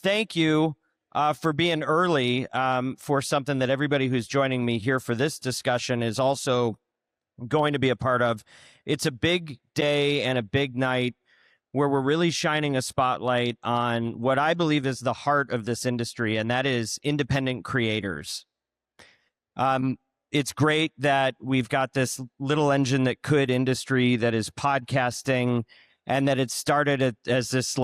thank you for being early for something that everybody who's joining me here for this discussion is also going to be a part of. It's a big day and a big night where we're really shining a spotlight on what I believe is the heart of this industry, and that is independent creators. It's great that we've got this little engine that could industry that is podcasting, and that it started as this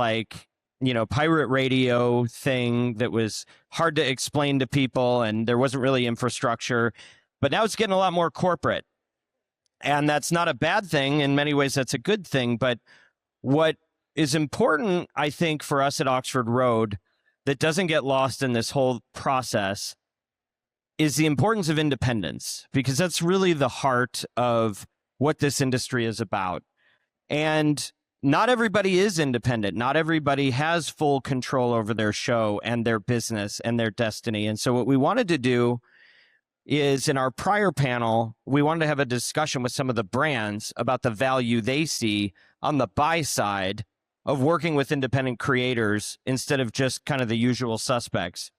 pirate radio thing that was hard to explain to people, and there wasn't really infrastructure. But now it's getting a lot more corporate, and that's not a bad thing. In many ways, that's a good thing. But what is important, I think, for us at Oxford Road that doesn't get lost in this whole process is the importance of independence, because that's really the heart of what this industry is about. And not everybody is independent. Not everybody has full control over their show and their business and their destiny. And so what we wanted to do is, in our prior panel, we wanted to have a discussion with some of the brands about the value they see on the buy side of working with independent creators instead of just kind of the usual suspects.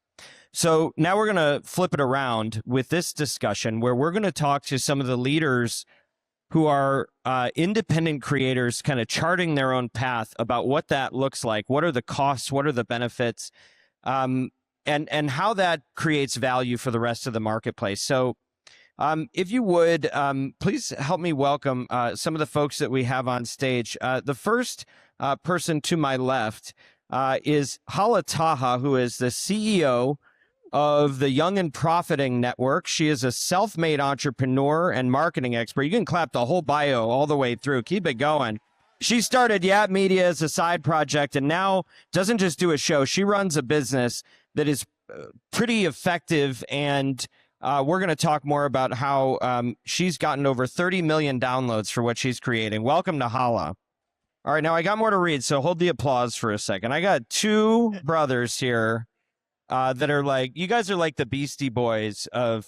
So now we're going to flip it around with this discussion where we're going to talk to some of the leaders who are independent creators, kind of charting their own path about what that looks like. What are the costs? What are the benefits? And how that creates value for the rest of the marketplace. So if you would, please help me welcome some of the folks that we have on stage. The first person to my left is Hala Taha, who is the CEO of the Young and Profiting Network. She is a self-made entrepreneur and marketing expert. You can clap the whole bio all the way through. Keep it going. She started Yap Media as a side project and now doesn't just do a show. She runs a business that is pretty effective, and we're going to talk more about how she's gotten over 30 million downloads for what she's creating. Welcome to Hala. All right, now I got more to read, so hold the applause for a second. I got two brothers here that are you guys are like the Beastie Boys of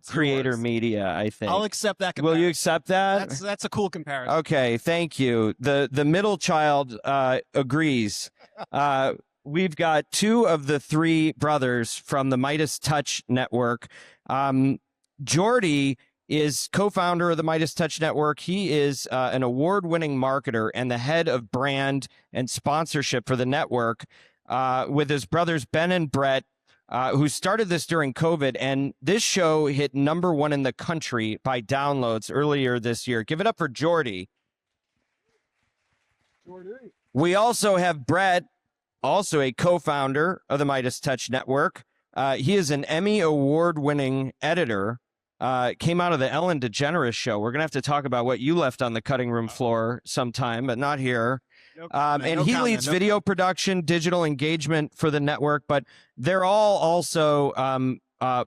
creator media, I think. I'll accept that comparison. Will you accept that? That's a cool comparison. Okay, thank you. The middle child agrees. We've got two of the three brothers from the Midas Touch Network. Jordy is co-founder of the Midas Touch Network. He is an award-winning marketer and the head of brand and sponsorship for the network with his brothers Ben and Brett, who started this during COVID. And this show hit #1 in the country by downloads earlier this year. Give it up for Jordy. We also have Brett, also a co-founder of the Midas Touch Network. He is an Emmy award-winning editor. Came out of the Ellen DeGeneres show. We're going to have to talk about what you left on the cutting room floor sometime, but not here. He leads video production, digital engagement for the network, but they're all also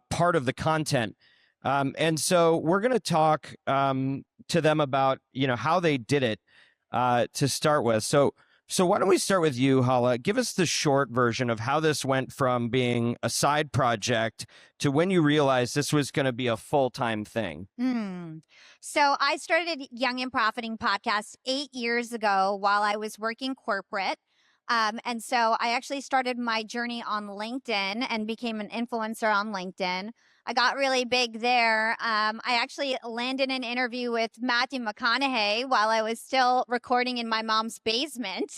part of the content. And so we're going to talk to them about, how they did it to start with. So why don't we start with you, Hala? Give us the short version of how this went from being a side project to when you realized this was going to be a full-time thing. So I started Young and Profiting podcast 8 years ago while I was working corporate. And so I actually started my journey on LinkedIn and became an influencer on LinkedIn. I got really big there. I actually landed an interview with Matthew McConaughey while I was still recording in my mom's basement.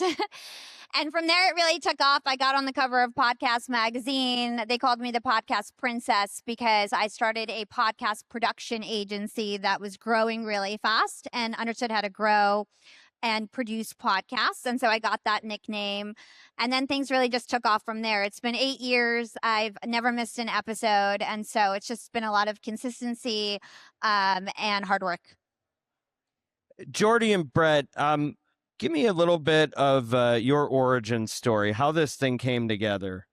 And from there, it really took off. I got on the cover of Podcast Magazine. They called me the Podcast Princess because I started a podcast production agency that was growing really fast and understood how to grow and produce podcasts. And so I got that nickname. And then things really just took off from there. It's been 8 years. I've never missed an episode. And so it's just been a lot of consistency and hard work. Jordy and Brett, give me a little bit of your origin story, how this thing came together.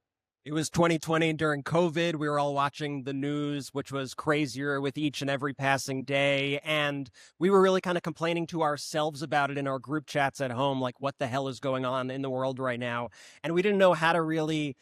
It was 2020 during COVID. We were all watching the news, which was crazier with each and every passing day. And we were really kind of complaining to ourselves about it in our group chats at home, like what the hell is going on in the world right now? And we didn't know how to really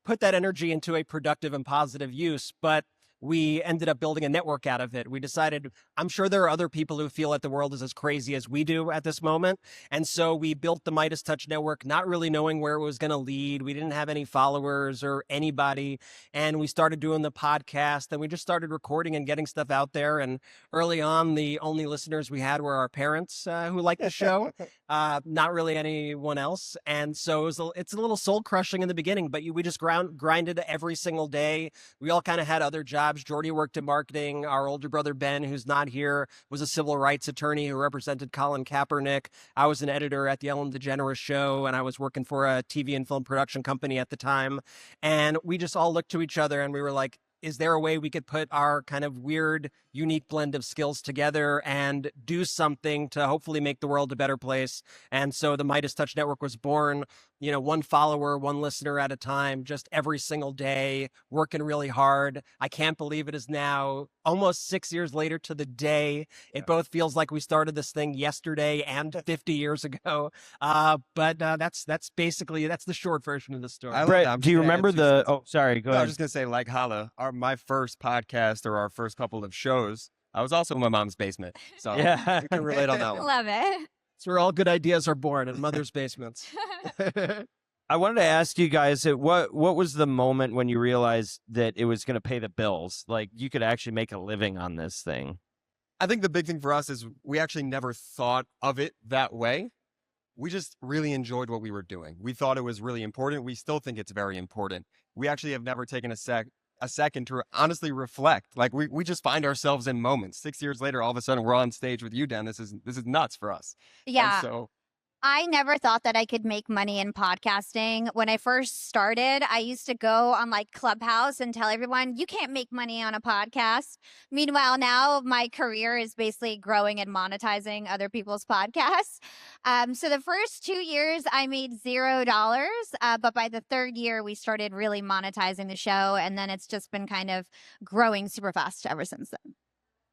put that energy into a productive and positive use. But we ended up building a network out of it. We decided, I'm sure there are other people who feel that the world is as crazy as we do at this moment. And so we built the Midas Touch Network, not really knowing where it was going to lead. We didn't have any followers or anybody. And we started doing the podcast, and we just started recording and getting stuff out there. And early on, the only listeners we had were our parents who liked the show, not really anyone else. And so it's a little soul crushing in the beginning, but we just grinded every single day. We all kind of had other jobs. Jordy worked in marketing. Our older brother, Ben, who's not here, was a civil rights attorney who represented Colin Kaepernick. I was an editor at the Ellen DeGeneres Show, and I was working for a TV and film production company at the time. And we just all looked to each other and we were like, is there a way we could put our kind of weird, unique blend of skills together and do something to hopefully make the world a better place? And so the Midas Touch Network was born, one follower, one listener at a time, just every single day, working really hard. I can't believe it is now almost 6 years later to the day. It both feels like we started this thing yesterday and 50 years ago. But that's basically the short version of the story. Brett, do you remember sorry, go ahead. I was just going to say, like Hala, my first podcast or our first couple of shows, I was also in my mom's basement. So Yeah. you can relate on that one. Love it. It's where all good ideas are born, in mother's basements. I wanted to ask you guys, what was the moment when you realized that it was going to pay the bills? Like you could actually make a living on this thing? I think the big thing for us is we actually never thought of it that way. We just really enjoyed what we were doing. We thought it was really important. We still think it's very important. We actually have never taken a second to honestly reflect. Like we just find ourselves in moments. 6 years later, all of a sudden we're on stage with you, Dan. This is nuts for us. Yeah. And so I never thought that I could make money in podcasting. When I first started, I used to go on like Clubhouse and tell everyone, you can't make money on a podcast. Meanwhile, now my career is basically growing and monetizing other people's podcasts. So the first 2 years, I made $0. But by the third year, we started really monetizing the show. And then it's just been kind of growing super fast ever since then.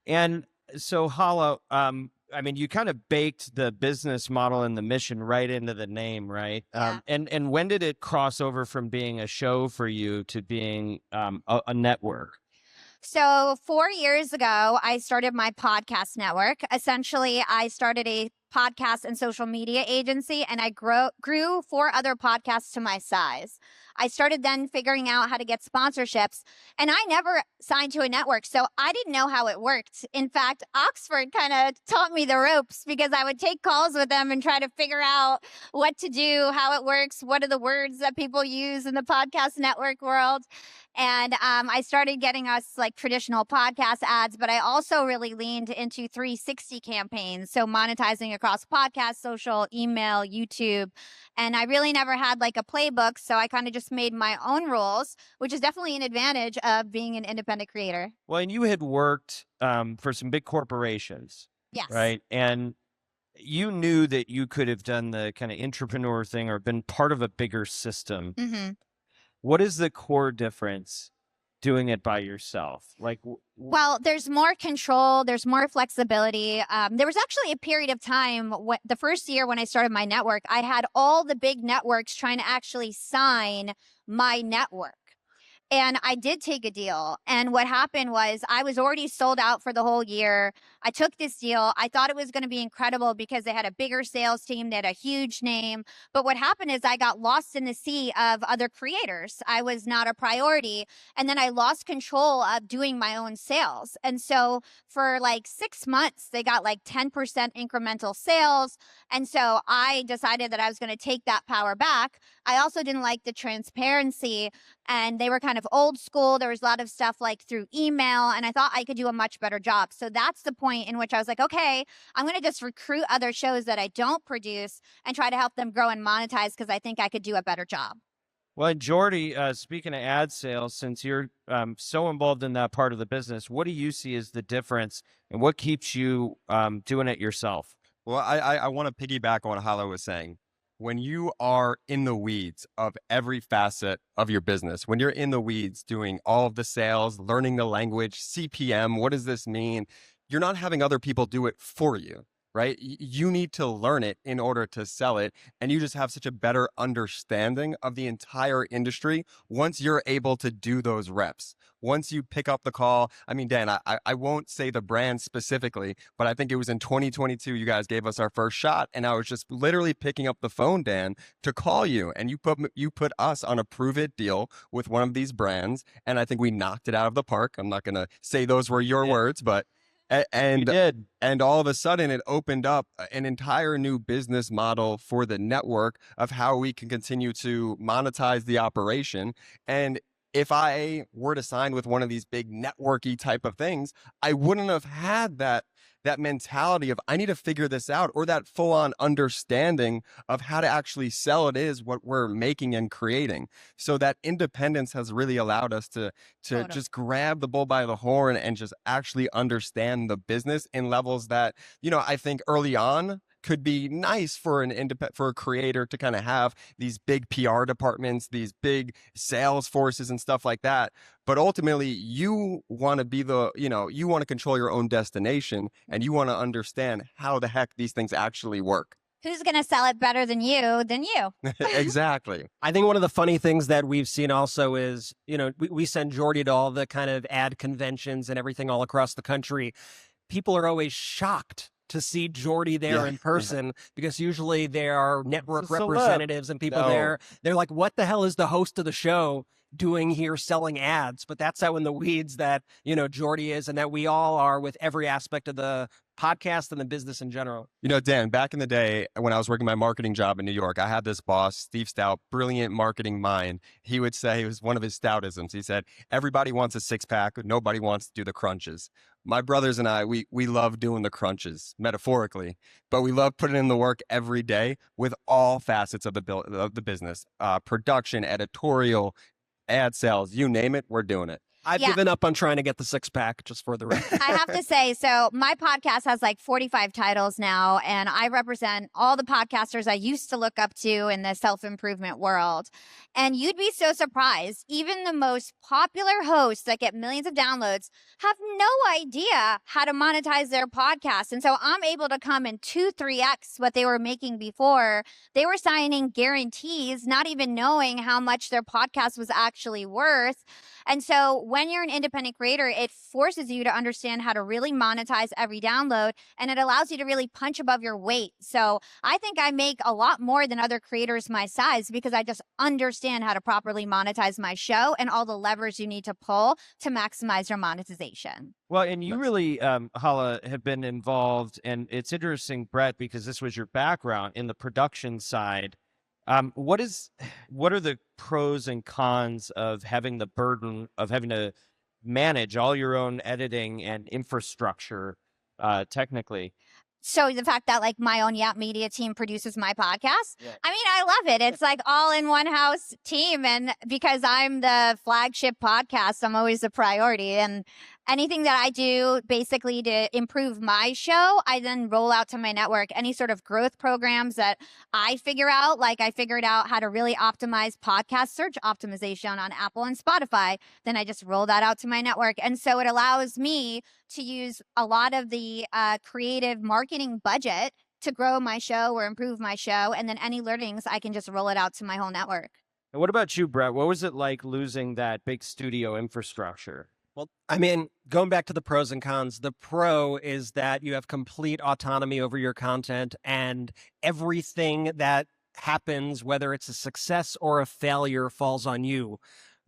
And so, Hala, you kind of baked the business model and the mission right into the name, right? Yeah. And when did it cross over from being a show for you to being a network? So 4 years ago, I started my podcast network. Essentially, I started a podcast and social media agency, and I grew 4 other podcasts to my size. I started then figuring out how to get sponsorships, and I never signed to a network, so I didn't know how it worked. In fact, Oxford kind of taught me the ropes because I would take calls with them and try to figure out what to do, how it works, what are the words that people use in the podcast network world. And I started getting us like traditional podcast ads, but I also really leaned into 360 campaigns. So monetizing across podcast, social, email, YouTube. And I really never had like a playbook. So I kind of just made my own rules, which is definitely an advantage of being an independent creator. Well, and you had worked for some big corporations, Yes. right? And you knew that you could have done the kind of entrepreneur thing or been part of a bigger system. Mm-hmm. What is the core difference doing it by yourself? Like, Well, there's more control. There's more flexibility. There was actually a period of time, the first year when I started my network, I had all the big networks trying to actually sign my network. And I did take a deal. And what happened was I was already sold out for the whole year. I took this deal. I thought it was going to be incredible because they had a bigger sales team. They had a huge name. But what happened is I got lost in the sea of other creators. I was not a priority. And then I lost control of doing my own sales. And so for like 6 months, they got like 10% incremental sales. And so I decided that I was going to take that power back. I also didn't like the transparency, and they were kind of old school. There was a lot of stuff like through email, and I thought I could do a much better job. So that's the point in which I was like, okay, I'm going to just recruit other shows that I don't produce and try to help them grow and monetize because I think I could do a better job. well, and Jordy, speaking of ad sales, since you're so involved in that part of the business, what do you see as the difference and what keeps you doing it yourself? Well, I want to piggyback on what Hala was saying. When you are in the weeds of every facet of your business, when you're in the weeds doing all of the sales, learning the language, CPM, what does this mean? You're not having other people do it for you. right? You need to learn it in order to sell it. And you just have such a better understanding of the entire industry once you're able to do those reps. Once you pick up the call, I mean, Dan, I won't say the brand specifically, but I think it was in 2022, you guys gave us our first shot. And I was just literally picking up the phone, Dan, to call you. And you put us on a prove it deal with one of these brands. And I think we knocked it out of the park. I'm not going to say those were your words, but You did. and all of a sudden it opened up an entire new business model for the network of how we can continue to monetize the operation. And if I were to sign with one of these big networky type of things, I wouldn't have had that mentality of I need to figure this out, or that full on understanding of how to actually sell it is what we're making and creating. So that independence has really allowed us to Totally. just grab the bull by the horn and just actually understand the business in levels that, I think early on could be nice for for a creator to kind of have these big PR departments, these big sales forces and stuff like that. But ultimately, you want to be you want to control your own destination, and you want to understand how the heck these things actually work. Who's going to sell it better than you? Exactly. I think one of the funny things that we've seen also is, we send Jordy to all the kind of ad conventions and everything all across the country. People are always shocked to see Jordy there in person, because usually there are network representatives and people there. They're like, what the hell is the host of the show doing here selling ads? But that's how in the weeds that, Jordy is, and that we all are with every aspect of the podcast and the business in general. Dan, back in the day when I was working my marketing job in New York, I had this boss, Steve Stout, brilliant marketing mind. He would say, it was one of his Stoutisms. He said, everybody wants a six pack. Nobody wants to do the crunches. My brothers and I, we love doing the crunches metaphorically, but we love putting in the work every day with all facets of the business, production, editorial, ad sales, you name it, we're doing it. I've given up on trying to get the six pack, just for the record. I have to say, so my podcast has like 45 titles now, and I represent all the podcasters I used to look up to in the self-improvement world. And you'd be so surprised. Even the most popular hosts that get millions of downloads have no idea how to monetize their podcast. And so I'm able to come in 2-3x what they were making before. They were signing guarantees, not even knowing how much their podcast was actually worth. And so when you're an independent creator, it forces you to understand how to really monetize every download, and it allows you to really punch above your weight. So I think I make a lot more than other creators my size because I just understand how to properly monetize my show and all the levers you need to pull to maximize your monetization. Well, and you really, Hala, have been involved, and it's interesting, Brett, because this was your background in the production side. What are the pros and cons of having the burden of having to manage all your own editing and infrastructure, technically? So the fact that like my own Yap Media team produces my podcast, Yeah. I mean, I love it. It's like all in one house team. And because I'm the flagship podcast, I'm always a priority. And anything that I do basically to improve my show, I then roll out to my network. Any sort of growth programs that I figure out, like I figured out how to really optimize podcast search optimization on Apple and Spotify, then I just roll that out to my network. And so it allows me to use a lot of the creative marketing budget to grow my show or improve my show. And then any learnings, I can just roll it out to my whole network. And what about you, Brett? What was it like losing that big studio infrastructure? Well, I mean, going back to the pros and cons, the pro is that you have complete autonomy over your content, and everything that happens, whether it's a success or a failure, falls on you.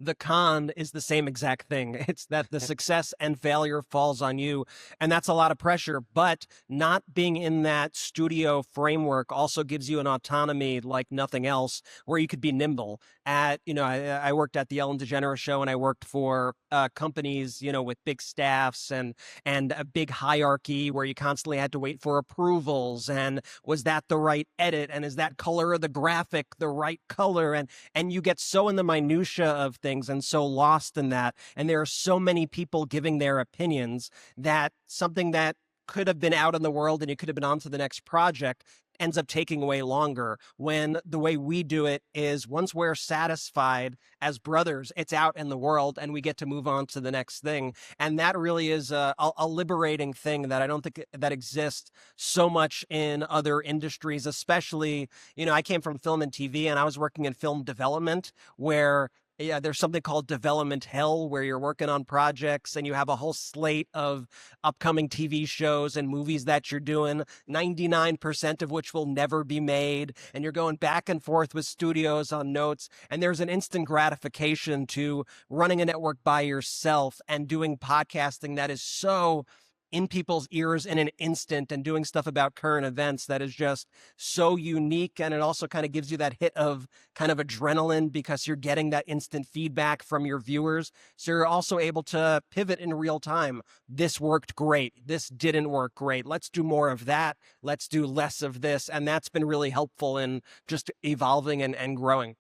The con is the same exact thing. It's that the success and failure falls on you. And that's a lot of pressure. But not being in that studio framework also gives you an autonomy like nothing else, where you could be nimble. I worked at the Ellen DeGeneres show, and I worked for companies, with big staffs and a big hierarchy where you constantly had to wait for approvals. And was that the right edit? And is that color of the graphic the right color? And you get so in the minutia of things and so lost in that. And there are so many people giving their opinions that something that could have been out in the world and you could have been on to the next project ends up taking way longer, when the way we do it is once we're satisfied as brothers, it's out in the world and we get to move on to the next thing. And that really is a liberating thing that I don't think that exists so much in other industries, especially, I came from film and TV, and I was working in film development, where there's something called development hell, where you're working on projects and you have a whole slate of upcoming TV shows and movies that you're doing, 99% of which will never be made. And you're going back and forth with studios on notes. And there's an instant gratification to running a network by yourself and doing podcasting that is so in people's ears in an instant, and doing stuff about current events that is just so unique. And it also kind of gives you that hit of kind of adrenaline because you're getting that instant feedback from your viewers. So you're also able to pivot in real time. This worked great. This didn't work great. Let's do more of that. Let's do less of this. And that's been really helpful in just evolving and growing.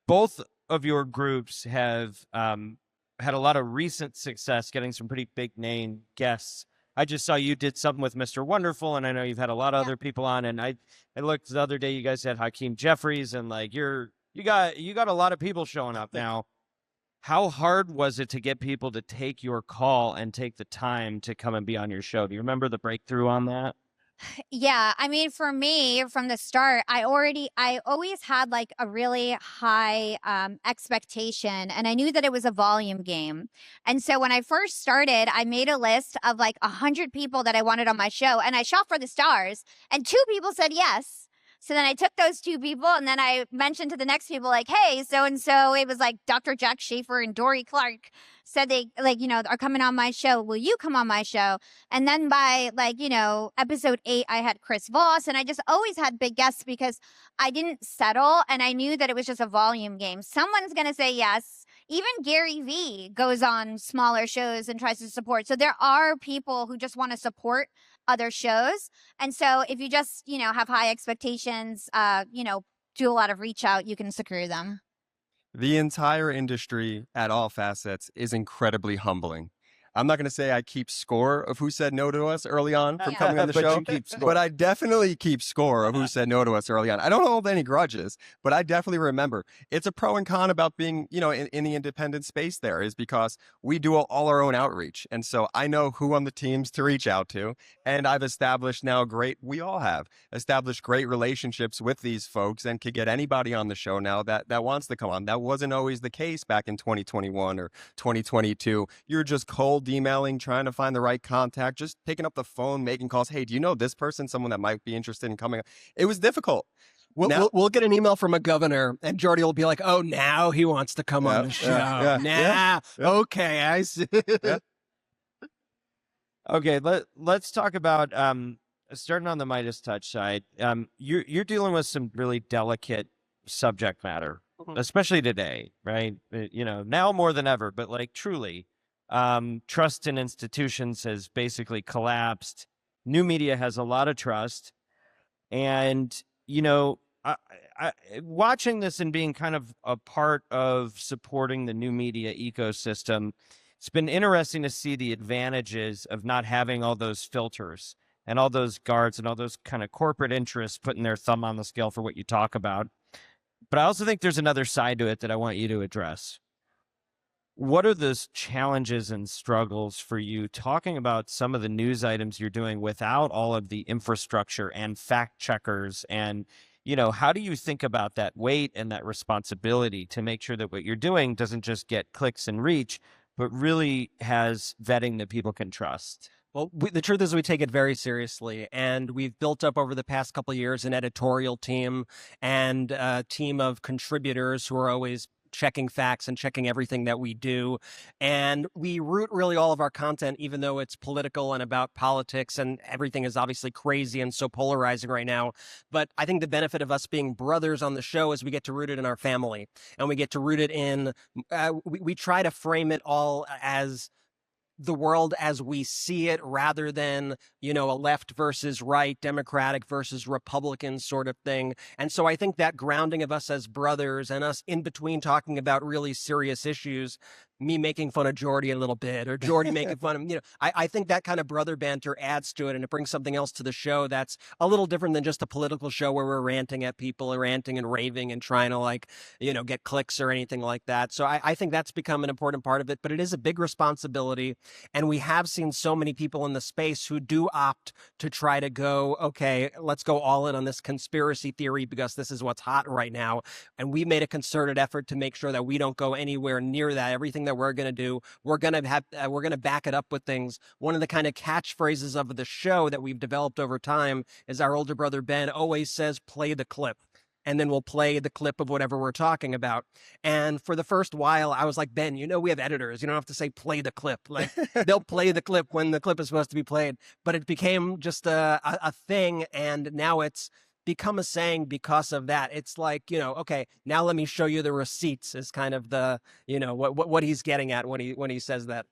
Both of your groups have had a lot of recent success getting some pretty big name guests. I just saw you did something with Mr. Wonderful, and I know you've had a lot of other people on. And I looked the other day, you guys had Hakeem Jeffries, and like you got a lot of people showing up now. How hard was it to get people to take your call and take the time to come and be on your show? Do you remember the breakthrough on that? Yeah, I mean, for me, from the start, I always had like a really high expectation, and I knew that it was a volume game. And so when I first started, I made a list of like 100 people that I wanted on my show, and I shot for the stars, and 2 people said yes. So then I took those 2 people, and then I mentioned to the next people, like, hey, so-and-so, it was like Dr. Jack Schaefer and Dory Clark said they, like, are coming on my show. Will you come on my show? And then by, like, episode 8, I had Chris Voss, and I just always had big guests because I didn't settle, and I knew that it was just a volume game. Someone's going to say yes. Even Gary Vee goes on smaller shows and tries to support. So there are people who just want to support other shows. And so if you just, have high expectations, do a lot of reach out, you can secure them. The entire industry at all facets is incredibly humbling. I'm not going to say I keep score of who said no to us early on from coming on the show, but I definitely keep score of who said no to us early on. I don't hold any grudges, but I definitely remember. It's a pro and con about being, in the independent space there, is because we do all our own outreach. And so I know who on the teams to reach out to. And I've established now we all have established great relationships with these folks and could get anybody on the show now that wants to come on. That wasn't always the case back in 2021 or 2022. You're just cold emailing, trying to find the right contact, just picking up the phone, making calls. Hey, do you know this person, someone that might be interested in coming? It was difficult. We'll get an email from a governor, and Jordy will be like, oh, now he wants to come on the show. Okay, I see. Okay, let's talk about starting on the Midas Touch side. You're dealing with some really delicate subject matter, especially today, right? Now more than ever, but like truly. Trust in institutions has basically collapsed. New media has a lot of trust. And, watching this and being kind of a part of supporting the new media ecosystem, it's been interesting to see the advantages of not having all those filters and all those guards and all those kind of corporate interests putting their thumb on the scale for what you talk about. But I also think there's another side to it that I want you to address. What are those challenges and struggles for you talking about some of the news items you're doing without all of the infrastructure and fact checkers? And, how do you think about that weight and that responsibility to make sure that what you're doing doesn't just get clicks and reach, but really has vetting that people can trust? Well, the truth is we take it very seriously, and we've built up over the past couple of years an editorial team and a team of contributors who are always checking facts and checking everything that we do. And we root really all of our content, even though it's political and about politics, and everything is obviously crazy and so polarizing right now. But I think the benefit of us being brothers on the show is we get to root it in our family, and we get to root it in, we try to frame it all as the world as we see it, rather than, a left versus right, Democratic versus Republican sort of thing. And so I think that grounding of us as brothers and us in between talking about really serious issues me making fun of Jordy a little bit or Jordy making fun of, I think that kind of brother banter adds to it, and it brings something else to the show that's a little different than just a political show where we're ranting at people or ranting and raving and trying to get clicks or anything like that. So I think that's become an important part of it, but it is a big responsibility. And we have seen so many people in the space who do opt to try to go, okay, let's go all in on this conspiracy theory because this is what's hot right now. And we made a concerted effort to make sure that we don't go anywhere near that. Everything that we're going to do, we're going to back it up with things. One of the kind of catchphrases of the show that we've developed over time is our older brother Ben always says, play the clip. And then we'll play the clip of whatever we're talking about. And for the first while, I was like, Ben, we have editors. You don't have to say play the clip. Like they'll play the clip when the clip is supposed to be played. But it became just a thing. And now it's become a saying because of that. It's like, okay, now let me show you the receipts is kind of the, what he's getting at when he says that.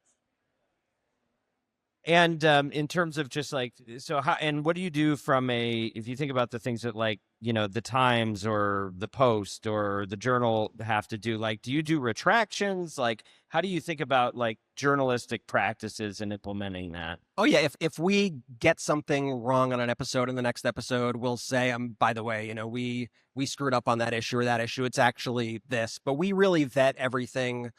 And in terms of just like, so how, and what do you do if you think about the things that like, the Times or the Post or the Journal have to do, like, do you do retractions? Like, how do you think about like journalistic practices and implementing that? Oh yeah, if we get something wrong on an episode, in the next episode, we'll say, by the way, we screwed up on that issue or that issue. It's actually this, but we really vet everything,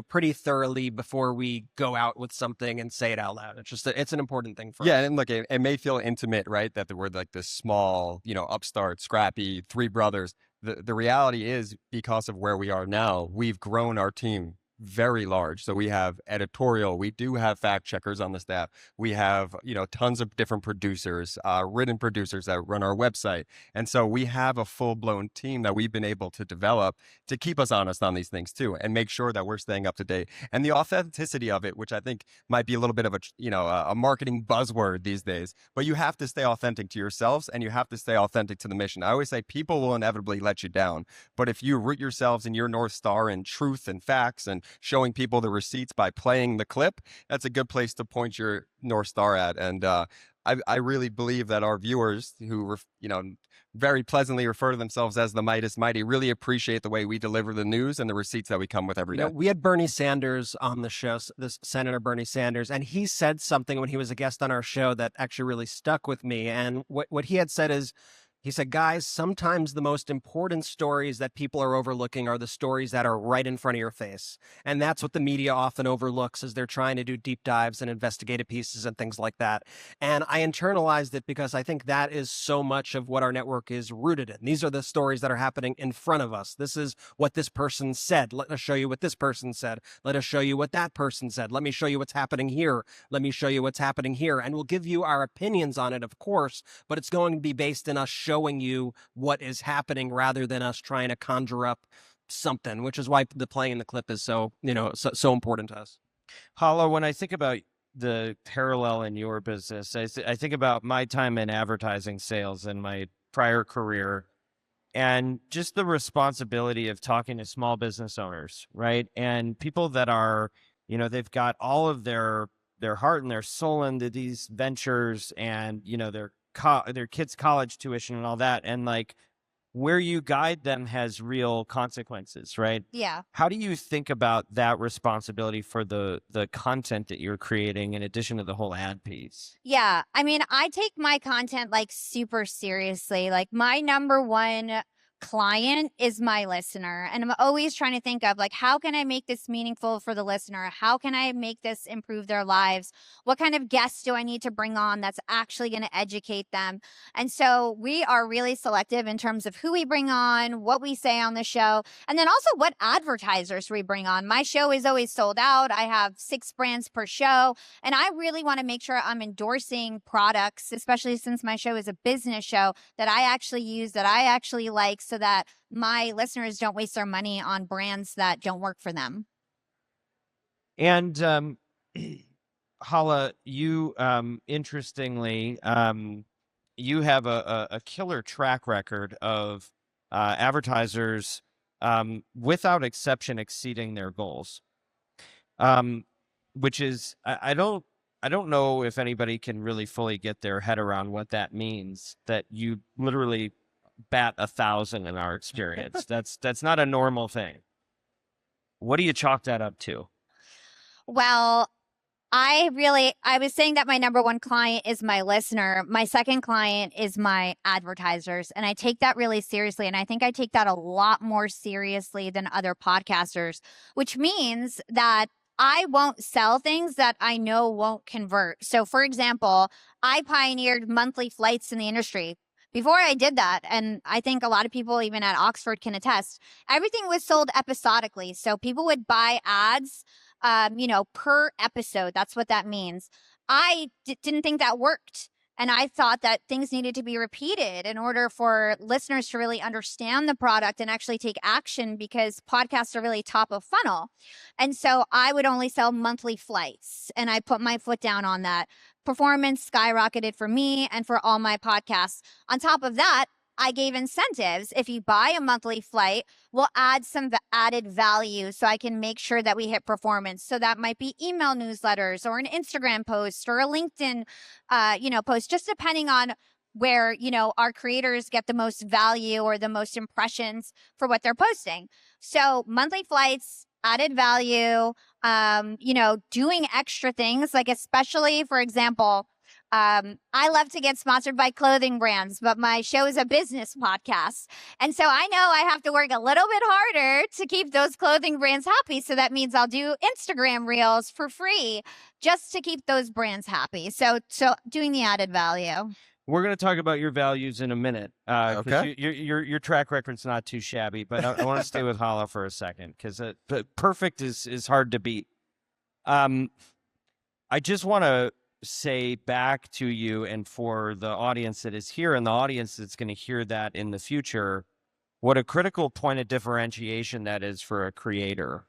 pretty thoroughly before we go out with something and say it out loud. It's just, it's an important thing for us. Yeah, and look, it may feel intimate, right? That we're like this small, upstart, scrappy, three brothers. The reality is, because of where we are now, we've grown our team very large. So we have editorial, we do have fact checkers on the staff. We have, tons of different producers, written producers that run our website. And so we have a full-blown team that we've been able to develop to keep us honest on these things too, and make sure that we're staying up to date. And the authenticity of it, which I think might be a little bit of a marketing buzzword these days, but you have to stay authentic to yourselves and you have to stay authentic to the mission. I always say people will inevitably let you down, but if you root yourselves in your North Star in truth and facts and showing people the receipts by playing the clip, that's a good place to point your North Star at. And I really believe that our viewers, who very pleasantly refer to themselves as the Midas Mighty, really appreciate the way we deliver the news and the receipts that we come with every day. We had Bernie Sanders on the show, this Senator Bernie Sanders, and he said something when he was a guest on our show that actually really stuck with me. And what he had said is, he said, guys, sometimes the most important stories that people are overlooking are the stories that are right in front of your face. And that's what the media often overlooks as they're trying to do deep dives and investigative pieces and things like that. And I internalized it because I think that is so much of what our network is rooted in. These are the stories that are happening in front of us. This is what this person said. Let us show you what this person said. Let us show you what that person said. Let me show you what's happening here. Let me show you what's happening here. And we'll give you our opinions on it, of course, but it's going to be based in us showing you what is happening rather than us trying to conjure up something, which is why the playing the clip is so important to us. Hala, when I think about the parallel in your business, I think about my time in advertising sales in my prior career, and just the responsibility of talking to small business owners, right? And people that are, they've got all of their heart and their soul into these ventures, and, their kids' college tuition and all that. And like, where you guide them has real consequences, right? Yeah. How do you think about that responsibility for the content that you're creating in addition to the whole ad piece? Yeah. I mean, I take my content like super seriously. Like, my number one client is my listener, and I'm always trying to think of like, how can I make this meaningful for the listener? How can I make this improve their lives? What kind of guests do I need to bring on that's actually going to educate them? And so we are really selective in terms of who we bring on, what we say on the show, and then also what advertisers we bring on. My show is always sold out. I have 6 brands per show, and I really want to make sure I'm endorsing products, especially since my show is a business show, that I actually use, that I actually like, so that my listeners don't waste their money on brands that don't work for them. And Hala, you interestingly, you have a killer track record of advertisers, without exception, exceeding their goals. Which is, I don't know if anybody can really fully get their head around what that means, that you literally bat 1,000 in our experience. That's not a normal thing. What do you chalk that up to? Well, I was saying that my number one client is my listener. My second client is my advertisers. And I take that really seriously. And I think I take that a lot more seriously than other podcasters, which means that I won't sell things that I know won't convert. So, for example, I pioneered monthly flights in the industry. Before I did that, and I think a lot of people, even at Oxford, can attest, everything was sold episodically. So people would buy ads per episode. That's what that means. I didn't think that worked. And I thought that things needed to be repeated in order for listeners to really understand the product and actually take action, because podcasts are really top of funnel. And so I would only sell monthly flights, and I put my foot down on that. Performance skyrocketed for me and for all my podcasts. On top of that, I gave incentives. If you buy a monthly flight, we'll add some added value so I can make sure that we hit performance. So that might be email newsletters or an Instagram post or a LinkedIn, post, just depending on where, our creators get the most value or the most impressions for what they're posting. So monthly flights, added value, doing extra things, like especially, for example, I love to get sponsored by clothing brands, but my show is a business podcast. And so I know I have to work a little bit harder to keep those clothing brands happy. So that means I'll do Instagram reels for free just to keep those brands happy. So doing the added value. We're going to talk about your values in a minute. Okay. Your track record's not too shabby, but I want to stay with Hala for a second, because perfect is hard to beat. I just want to say back to you, and for the audience that is here and the audience that's going to hear that in the future, what a critical point of differentiation that is for a creator.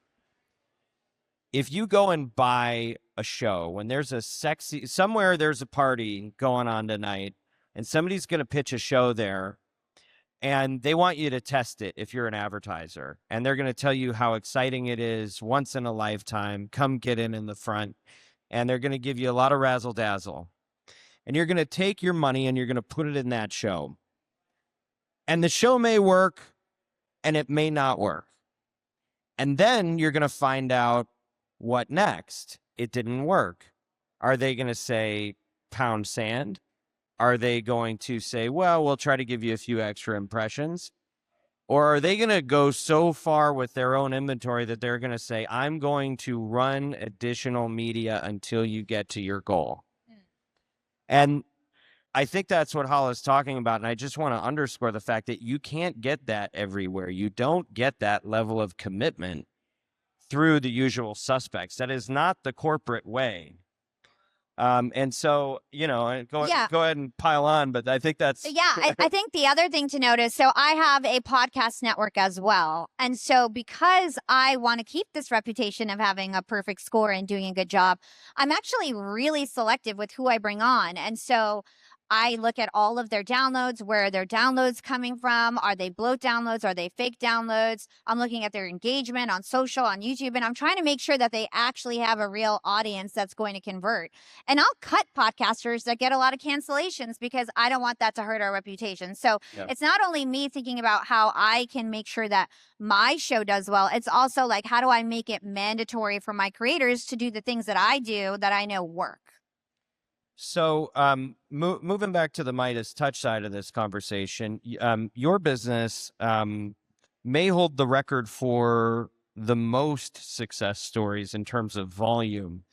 If you go and buy a show, when there's somewhere there's a party going on tonight, and somebody's going to pitch a show there, and they want you to test it if you're an advertiser, and they're going to tell you how exciting it is, once in a lifetime, come get in the front, and they're going to give you a lot of razzle dazzle, and you're going to take your money and you're going to put it in that show, and the show may work and it may not work, and then you're going to find out what next. It didn't work. Are they going to say pound sand? Are they going to say, well, we'll try to give you a few extra impressions? Or are they going to go so far with their own inventory that they're going to say, I'm going to run additional media until you get to your goal? And I think that's what Hala's talking about. And I just want to underscore the fact that you can't get that everywhere. You don't get that level of commitment through the usual suspects. That is not the corporate way. And so, go ahead and pile on, but I think that's... Yeah, I think the other thing to notice, so I have a podcast network as well. And so because I want to keep this reputation of having a perfect score and doing a good job, I'm actually really selective with who I bring on. And so I look at all of their downloads, where are their downloads coming from? Are they bloat downloads? Are they fake downloads? I'm looking at their engagement on social, on YouTube, and I'm trying to make sure that they actually have a real audience that's going to convert. And I'll cut podcasters that get a lot of cancellations because I don't want that to hurt our reputation. So It's not only me thinking about how I can make sure that my show does well, it's also like, how do I make it mandatory for my creators to do the things that I do that I know work? So moving back to the Midas Touch side of this conversation, your business may hold the record for the most success stories in terms of volume.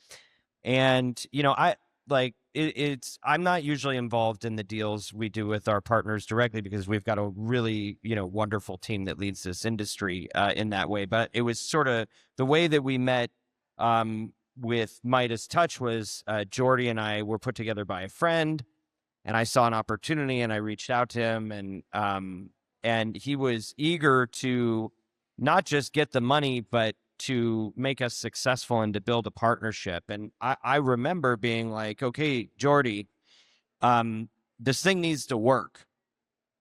And, I'm not usually involved in the deals we do with our partners directly, because we've got a really, wonderful team that leads this industry in that way. But it was sort of the way that we met with Midas Touch was Jordy and I were put together by a friend, and I saw an opportunity and I reached out to him, and he was eager to not just get the money, but to make us successful and to build a partnership. And I remember being like, okay, Jordy, this thing needs to work.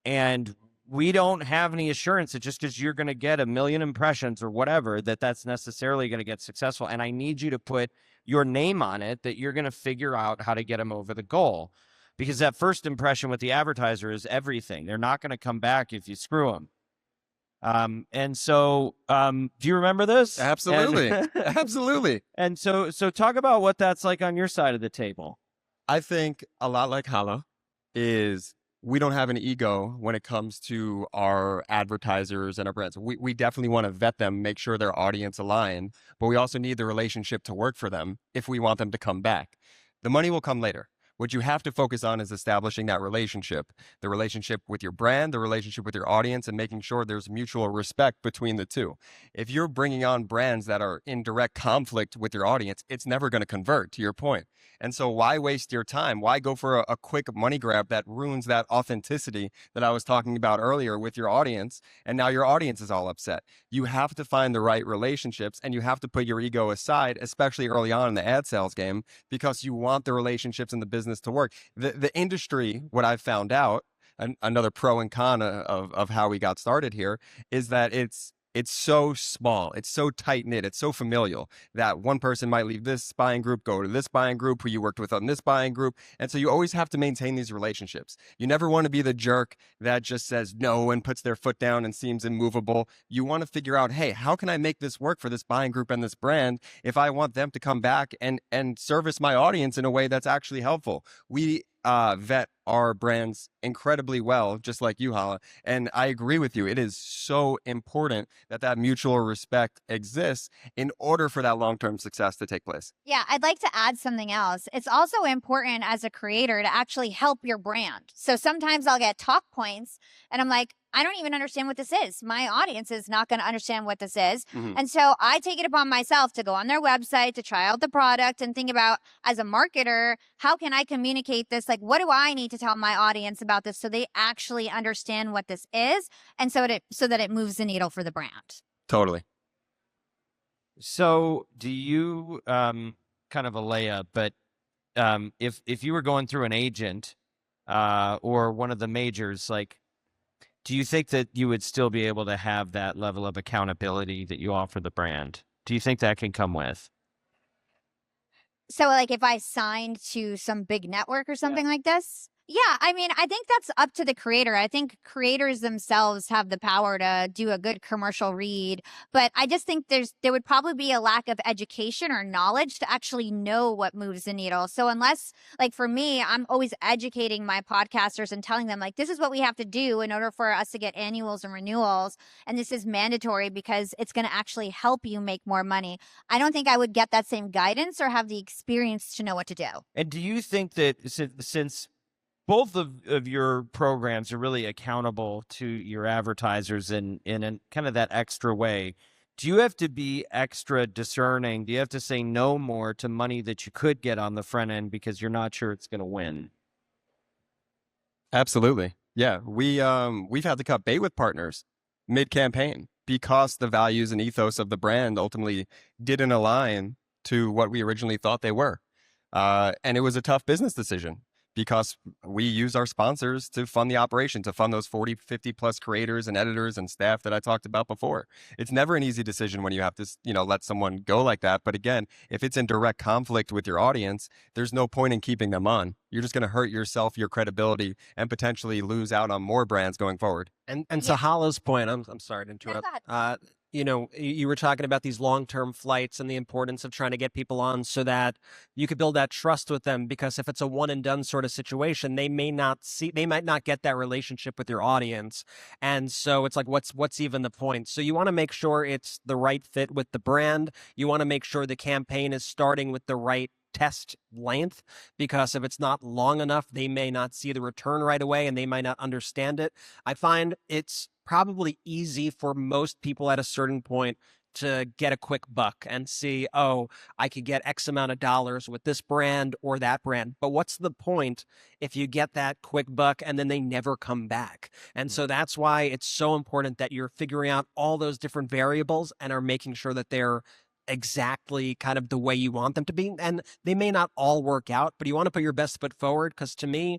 And we don't have any assurance that just because you're going to get 1 million impressions or whatever, that's necessarily going to get successful. And I need you to put your name on it, that you're going to figure out how to get them over the goal. Because that first impression with the advertiser is everything. They're not going to come back if you screw them. And so, do you remember this? Absolutely. Absolutely. And so talk about what that's like on your side of the table. I think a lot like Hala is we don't have an ego when it comes to our advertisers and our brands. We definitely want to vet them, make sure their audience aligned, but we also need the relationship to work for them if we want them to come back. The money will come later. What you have to focus on is establishing that relationship, the relationship with your brand, the relationship with your audience, and making sure there's mutual respect between the two. If you're bringing on brands that are in direct conflict with your audience, it's never going to convert, to your point. And so why waste your time? Why go for a quick money grab that ruins that authenticity that I was talking about earlier with your audience? And now your audience is all upset. You have to find the right relationships, and you have to put your ego aside, especially early on in the ad sales game, because you want the relationships in the business to work. The industry, what I've found out, another pro and con of how we got started here, is that it's so small, it's so tight knit, it's so familial that one person might leave this buying group, go to this buying group who you worked with on this buying group. And so you always have to maintain these relationships. You never want to be the jerk that just says no and puts their foot down and seems immovable. You want to figure out, hey, how can I make this work for this buying group and this brand if I want them to come back and service my audience in a way that's actually helpful? We vet our brands incredibly well, just like you, Hala. And I agree with you. It is so important that mutual respect exists in order for that long-term success to take place. Yeah, I'd like to add something else. It's also important as a creator to actually help your brand. So sometimes I'll get talk points and I'm like, I don't even understand what this is. My audience is not going to understand what this is. Mhm. And so I take it upon myself to go on their website, to try out the product and think about, as a marketer, how can I communicate this? Like, what do I need to tell my audience about this so they actually understand what this is, and so that it moves the needle for the brand. Totally. So do you, kind of a layup, but if you were going through an agent or one of the majors, like, do you think that you would still be able to have that level of accountability that you offer the brand? Do you think that can come with? So, like, if I signed to some big network or something like this? Yeah, I mean, I think that's up to the creator. I think creators themselves have the power to do a good commercial read, but I just think there would probably be a lack of education or knowledge to actually know what moves the needle. So unless, like, for me, I'm always educating my podcasters and telling them, like, this is what we have to do in order for us to get annuals and renewals, and this is mandatory because it's going to actually help you make more money. I don't think I would get that same guidance or have the experience to know what to do. And do you think that since both of your programs are really accountable to your advertisers in kind of that extra way, do you have to be extra discerning? Do you have to say no more to money that you could get on the front end because you're not sure it's going to win? Absolutely. Yeah. We've had to cut bait with partners mid-campaign because the values and ethos of the brand ultimately didn't align to what we originally thought they were. And it was a tough business decision, because we use our sponsors to fund the operation, to fund those 40, 50 plus creators and editors and staff that I talked about before. It's never an easy decision when you have to, let someone go like that. But again, if it's in direct conflict with your audience, there's no point in keeping them on. You're just going to hurt yourself, your credibility, and potentially lose out on more brands going forward. And to Hala's point, I'm sorry to interrupt. You were talking about these long-term flights and the importance of trying to get people on so that you could build that trust with them, because if it's a one and done sort of situation, they might not get that relationship with your audience. And so it's like, what's even the point? So you want to make sure it's the right fit with the brand. You want to make sure the campaign is starting with the right test length, because if it's not long enough, they may not see the return right away and they might not understand it. I find it's probably easy for most people at a certain point to get a quick buck and see, oh, I could get X amount of dollars with this brand or that brand. But what's the point if you get that quick buck and then they never come back? And so that's why it's so important that you're figuring out all those different variables and are making sure that they're exactly kind of the way you want them to be. And they may not all work out, but you want to put your best foot forward, because to me,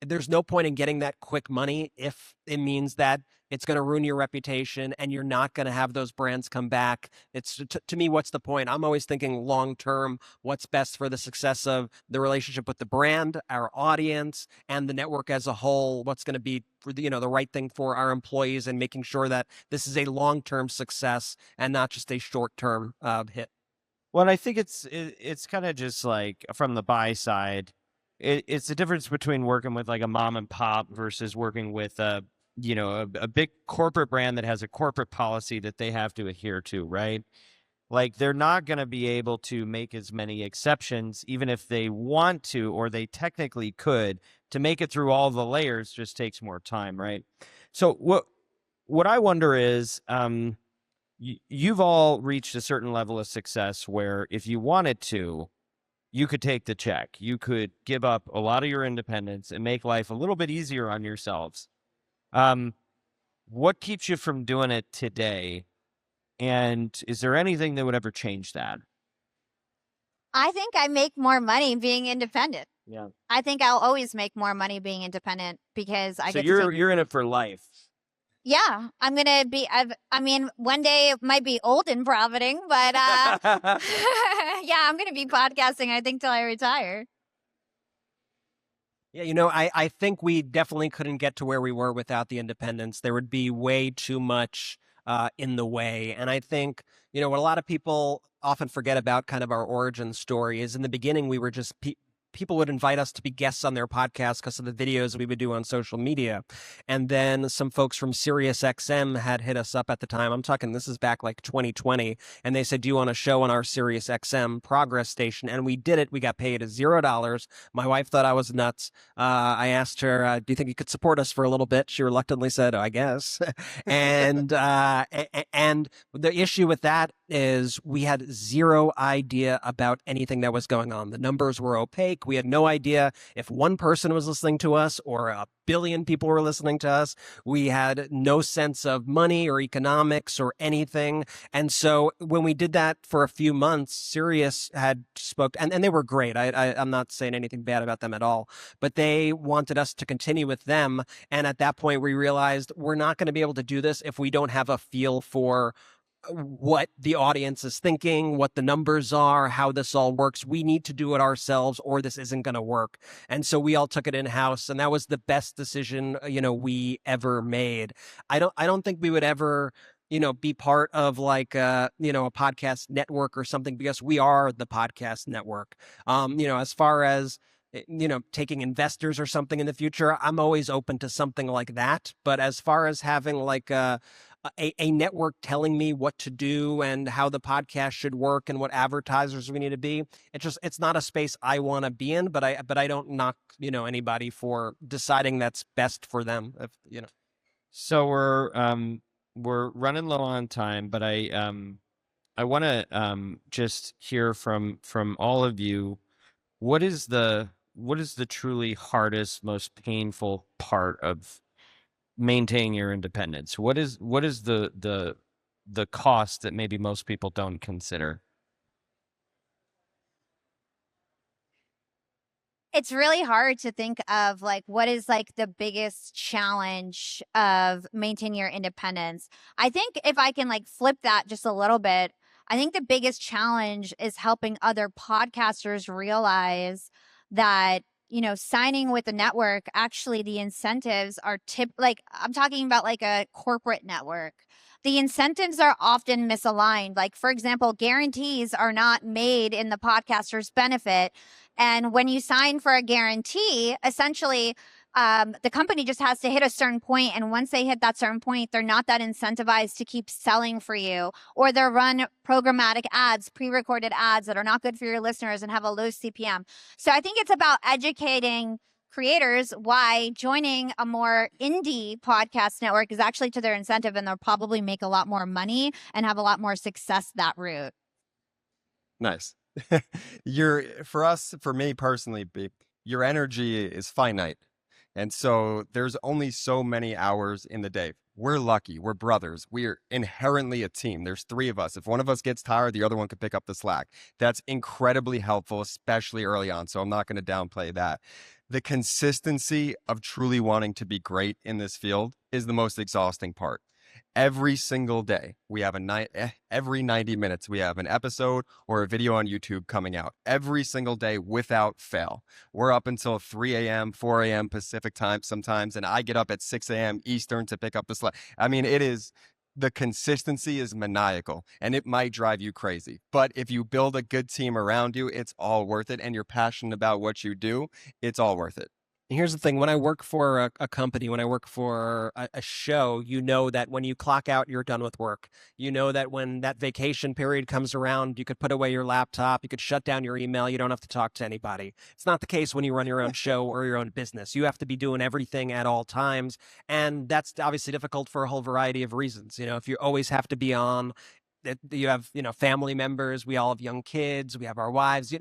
there's no point in getting that quick money if it means that it's going to ruin your reputation and you're not going to have those brands come back. It's to me, what's the point? I'm always thinking long term, what's best for the success of the relationship with the brand, our audience, and the network as a whole. What's going to be the right thing for our employees, and making sure that this is a long term success and not just a short term hit. Well, I think it's kind of just like from the buy side. It's the difference between working with like a mom and pop versus working with a big corporate brand that has a corporate policy that they have to adhere to, right? Like they're not going to be able to make as many exceptions, even if they want to, or they technically could. To make it through all the layers just takes more time, right? So what I wonder is, you've all reached a certain level of success where if you wanted to, you could take the check. You could give up a lot of your independence and make life a little bit easier on yourselves. What keeps you from doing it today? And is there anything that would ever change that? I think I make more money being independent. Yeah. I think I'll always make more money being independent because I So get to take... you're in it for life. Yeah, I'm gonna be. I mean, one day it might be old and profiting, but yeah, I'm gonna be podcasting, I think, till I retire. Yeah, I think we definitely couldn't get to where we were without the independence. There would be way too much in the way. And I think, what a lot of people often forget about kind of our origin story is in the beginning, we were just people would invite us to be guests on their podcast because of the videos we would do on social media. And then some folks from SiriusXM had hit us up at the time. I'm talking, this is back like 2020. And they said, do you want a show on our SiriusXM progress station? And we did it. We got paid $0. My wife thought I was nuts. I asked her, do you think you could support us for a little bit? She reluctantly said, I guess. and the issue with that is we had zero idea about anything that was going on. The numbers were opaque. We had no idea if one person was listening to us or a billion people were listening to us. We had no sense of money or economics or anything. And so when we did that for a few months, Sirius had spoke, and they were great. I'm not saying anything bad about them at all, but they wanted us to continue with them. And at that point, we realized we're not going to be able to do this if we don't have a feel for what the audience is thinking, what the numbers are, how this all works. We need to do it ourselves or this isn't going to work. And so we all took it in-house, and that was the best decision, we ever made. I don't think we would ever, be part of like, a podcast network or something, because we are the podcast network. As far as, taking investors or something in the future, I'm always open to something like that. But as far as having like a network telling me what to do and how the podcast should work and what advertisers we need to be, it's not a space I want to be in, but I don't knock, anybody for deciding that's best for them. So we're running low on time, but I want to just hear from all of you. What is the truly hardest, most painful part of maintaining your independence? What is the cost that maybe most people don't consider? It's really hard to think of like what is like the biggest challenge of maintaining your independence. I think if I can like flip that just a little bit, I think the biggest challenge is helping other podcasters realize that, signing with a network, actually the incentives are like I'm talking about like a corporate network. The incentives are often misaligned. Like, for example, guarantees are not made in the podcaster's benefit. And when you sign for a guarantee, essentially, the company just has to hit a certain point, and once they hit that certain point, they're not that incentivized to keep selling for you, or they'll run programmatic ads, pre-recorded ads that are not good for your listeners and have a low CPM. So I think it's about educating creators why joining a more indie podcast network is actually to their incentive, and they'll probably make a lot more money and have a lot more success that route. Nice. For me personally, your energy is finite. And so there's only so many hours in the day. We're lucky. We're brothers. We're inherently a team. There's 3 of us. If one of us gets tired, the other one could pick up the slack. That's incredibly helpful, especially early on. So I'm not going to downplay that. the consistency of truly wanting to be great in this field is the most exhausting part. Every single day, we have every 90 minutes, we have an episode or a video on YouTube coming out every single day without fail. We're up until 3 a.m., 4 a.m. Pacific time sometimes, and I get up at 6 a.m. Eastern to pick up the slack. I mean, the consistency is maniacal, and it might drive you crazy. But if you build a good team around you, it's all worth it, and you're passionate about what you do, it's all worth it. Here's the thing. When I work for a company, when I work for a show, you know that when you clock out, you're done with work. You know that when that vacation period comes around, you could put away your laptop, you could shut down your email, you don't have to talk to anybody. It's not the case when you run your own show or your own business. You have to be doing everything at all times. And that's obviously difficult for a whole variety of reasons. If you always have to be on, you have, family members, we all have young kids, we have our wives,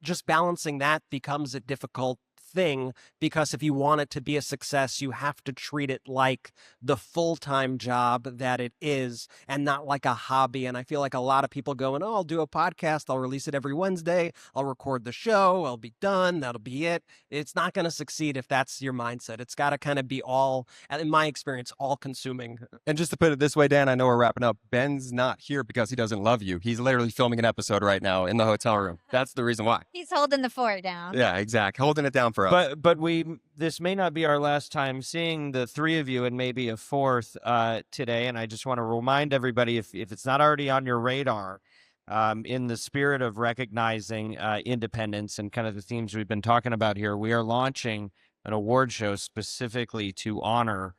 just balancing that becomes a difficult thing, because if you want it to be a success, you have to treat it like the full-time job that it is and not like a hobby. And I feel like a lot of people going, oh, I'll do a podcast, I'll release it every Wednesday, I'll record the show, I'll be done, that'll be it. It's not going to succeed if that's your mindset. It's got to kind of be all, in my experience, all consuming. And just to put it this way, Dan, I know we're wrapping up. Ben's not here because he doesn't love you. He's literally filming an episode right now in the hotel room. That's the reason why. He's holding the fort down. Yeah, exactly. Holding it down for us. But this may not be our last time seeing the three of you, and maybe a fourth today. And I just want to remind everybody, if it's not already on your radar, in the spirit of recognizing independence and kind of the themes we've been talking about here, we are launching an award show specifically to honor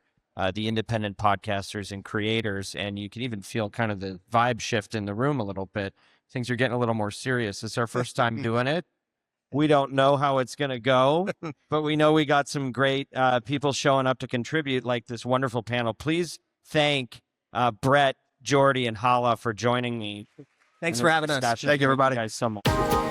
the independent podcasters and creators. And you can even feel kind of the vibe shift in the room a little bit. Things are getting a little more serious. It's our first time doing it. We don't know how it's going to go, but we know we got some great people showing up to contribute, like this wonderful panel. Please thank Brett, Jordy, and Hala for joining me. Thanks for having us. Thank you, everybody. Guys, so much.